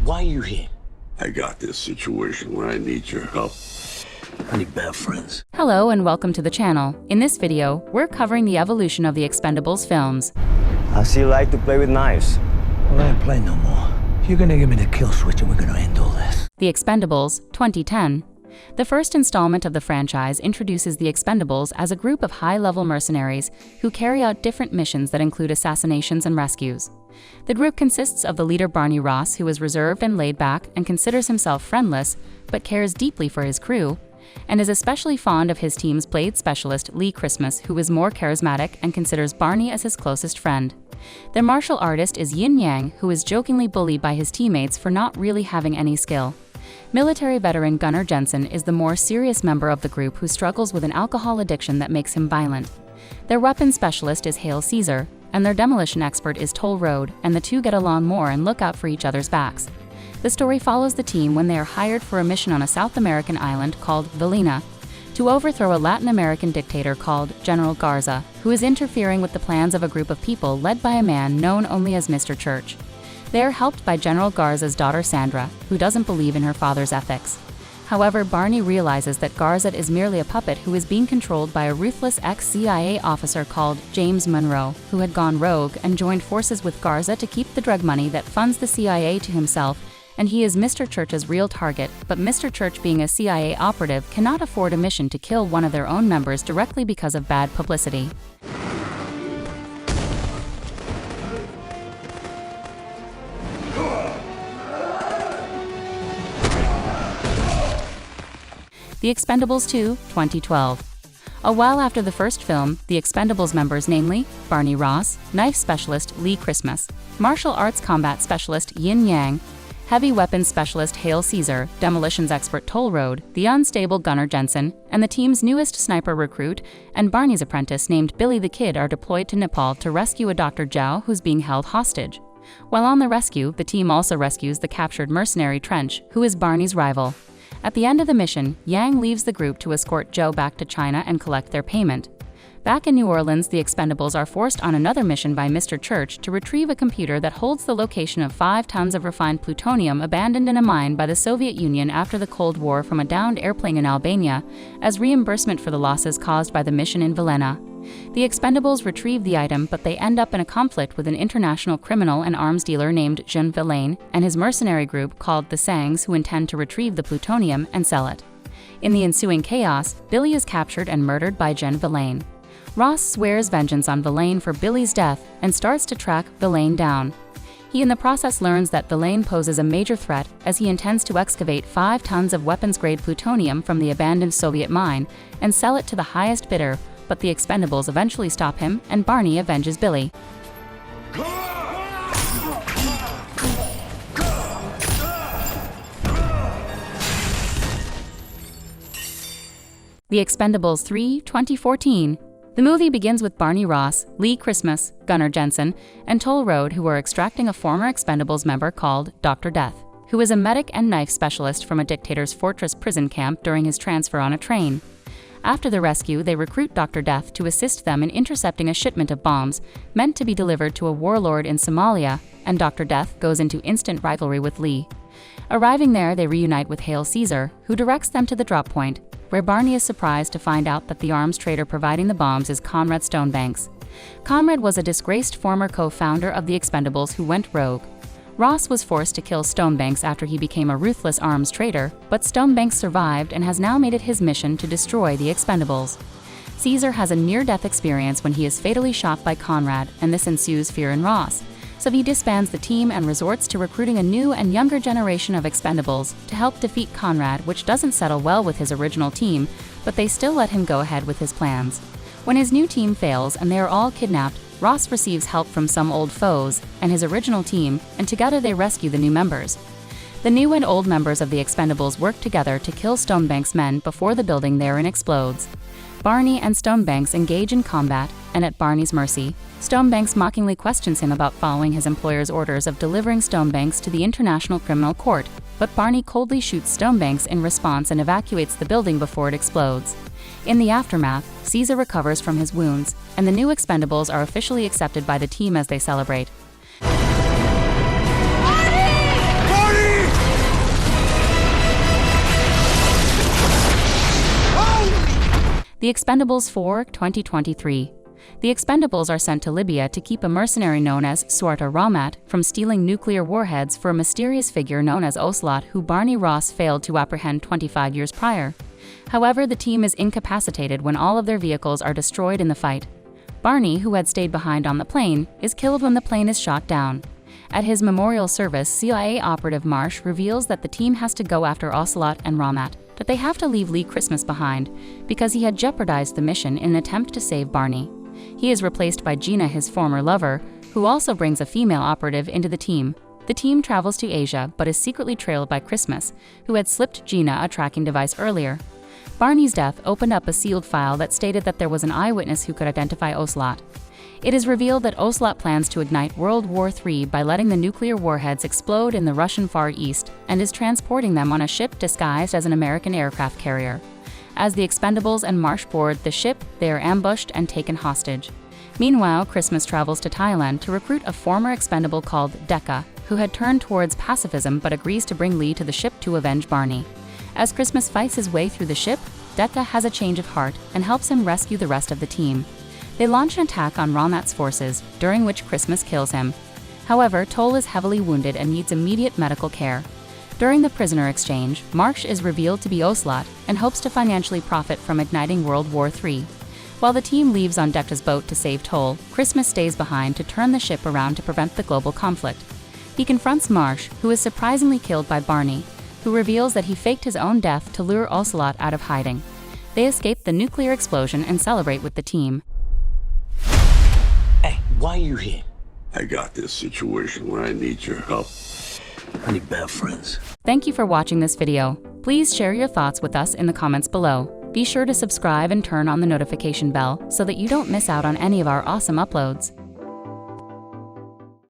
Why are you here? I got this situation where I need your help. I need bad friends. Hello and welcome to the channel. In this video, we're covering the evolution of the Expendables films. I see you like to play with knives. Well, I ain't playing no more. You're gonna give me the kill switch and we're gonna end all this. The Expendables, 2010. The first installment of the franchise introduces the Expendables as a group of high-level mercenaries who carry out different missions that include assassinations and rescues. The group consists of the leader Barney Ross, who is reserved and laid back and considers himself friendless, but cares deeply for his crew, and is especially fond of his team's blade specialist Lee Christmas, who is more charismatic and considers Barney as his closest friend. Their martial artist is Yin Yang, who is jokingly bullied by his teammates for not really having any skill. Military veteran Gunnar Jensen is the more serious member of the group who struggles with an alcohol addiction that makes him violent. Their weapons specialist is Hail Caesar, and their demolition expert is Toll Road, and the two get along more and look out for each other's backs. The story follows the team when they are hired for a mission on a South American island called Vilena to overthrow a Latin American dictator called General Garza, who is interfering with the plans of a group of people led by a man known only as Mr. Church. They are helped by General Garza's daughter Sandra, who doesn't believe in her father's ethics. However, Barney realizes that Garza is merely a puppet who is being controlled by a ruthless ex-CIA officer called James Monroe, who had gone rogue and joined forces with Garza to keep the drug money that funds the CIA to himself, and he is Mr. Church's real target, but Mr. Church, being a CIA operative, cannot afford a mission to kill one of their own members directly because of bad publicity. The Expendables 2, 2012. A while after the first film, the Expendables members, namely Barney Ross, knife specialist Lee Christmas, martial arts combat specialist Yin Yang, heavy weapons specialist Hail Caesar, demolitions expert Toll Road, the unstable Gunnar Jensen, and the team's newest sniper recruit and Barney's apprentice named Billy the Kid are deployed to Nepal to rescue a Dr. Zhao who's being held hostage. While on the rescue, the team also rescues the captured mercenary Trench, who is Barney's rival. At the end of the mission, Yang leaves the group to escort Joe back to China and collect their payment. Back in New Orleans, the Expendables are forced on another mission by Mr. Church to retrieve a computer that holds the location of 5 tons of refined plutonium abandoned in a mine by the Soviet Union after the Cold War from a downed airplane in Albania, as reimbursement for the losses caused by the mission in Vilena. The Expendables retrieve the item, but they end up in a conflict with an international criminal and arms dealer named Jean Villain and his mercenary group called the Sangs, who intend to retrieve the plutonium and sell it. In the ensuing chaos, Billy is captured and murdered by Jean Villain. Ross swears vengeance on Villain for Billy's death and starts to track Villain down. He in the process learns that Villain poses a major threat as he intends to excavate 5 tons of weapons-grade plutonium from the abandoned Soviet mine and sell it to the highest bidder, but the Expendables eventually stop him and Barney avenges Billy. The Expendables 3, 2014. The movie begins with Barney Ross, Lee Christmas, Gunnar Jensen, and Toll Road, who are extracting a former Expendables member called Dr. Death, who is a medic and knife specialist from a dictator's fortress prison camp during his transfer on a train. After the rescue, they recruit Dr. Death to assist them in intercepting a shipment of bombs meant to be delivered to a warlord in Somalia, and Dr. Death goes into instant rivalry with Lee. Arriving there, they reunite with Hail Caesar, who directs them to the drop point, where Barney is surprised to find out that the arms trader providing the bombs is Conrad Stonebanks. Conrad was a disgraced former co-founder of the Expendables who went rogue. Ross was forced to kill Stonebanks after he became a ruthless arms trader, but Stonebanks survived and has now made it his mission to destroy the Expendables. Caesar has a near-death experience when he is fatally shot by Conrad, and this ensues fear in Ross, so he disbands the team and resorts to recruiting a new and younger generation of Expendables to help defeat Conrad, which doesn't settle well with his original team, but they still let him go ahead with his plans. When his new team fails and they are all kidnapped, Ross receives help from some old foes and his original team, and together they rescue the new members. The new and old members of the Expendables work together to kill Stonebanks' men before the building therein explodes. Barney and Stonebanks engage in combat, and at Barney's mercy, Stonebanks mockingly questions him about following his employer's orders of delivering Stonebanks to the International Criminal Court, but Barney coldly shoots Stonebanks in response and evacuates the building before it explodes. In the aftermath, Caesar recovers from his wounds, and the new Expendables are officially accepted by the team as they celebrate. Barney! The Expendables 4, 2023. The Expendables are sent to Libya to keep a mercenary known as Suarta Ramat from stealing nuclear warheads for a mysterious figure known as Ocelot who Barney Ross failed to apprehend 25 years prior. However, the team is incapacitated when all of their vehicles are destroyed in the fight. Barney, who had stayed behind on the plane, is killed when the plane is shot down. At his memorial service, CIA operative Marsh reveals that the team has to go after Ocelot and Ramat, but they have to leave Lee Christmas behind because he had jeopardized the mission in an attempt to save Barney. He is replaced by Gina, his former lover, who also brings a female operative into the team. The team travels to Asia but is secretly trailed by Christmas, who had slipped Gina a tracking device earlier. Barney's death opened up a sealed file that stated that there was an eyewitness who could identify Ocelot. It is revealed that Ocelot plans to ignite World War III by letting the nuclear warheads explode in the Russian Far East and is transporting them on a ship disguised as an American aircraft carrier. As the Expendables and Marsh board the ship, they are ambushed and taken hostage. Meanwhile, Christmas travels to Thailand to recruit a former expendable called Decca, who had turned towards pacifism but agrees to bring Lee to the ship to avenge Barney. As Christmas fights his way through the ship, Decca has a change of heart and helps him rescue the rest of the team. They launch an attack on Ramat's forces, during which Christmas kills him. However, Toll is heavily wounded and needs immediate medical care. During the prisoner exchange, Marsh is revealed to be Ocelot and hopes to financially profit from igniting World War III. While the team leaves on Decca's boat to save Toll, Christmas stays behind to turn the ship around to prevent the global conflict. He confronts Marsh, who is surprisingly killed by Barney, who reveals that he faked his own death to lure Ocelot out of hiding. They escape the nuclear explosion and celebrate with the team. Hey, why are you here? I got this situation where I need your help. I need bad friends. Thank you for watching this video. Please share your thoughts with us in the comments below. Be sure to subscribe and turn on the notification bell so that you don't miss out on any of our awesome uploads.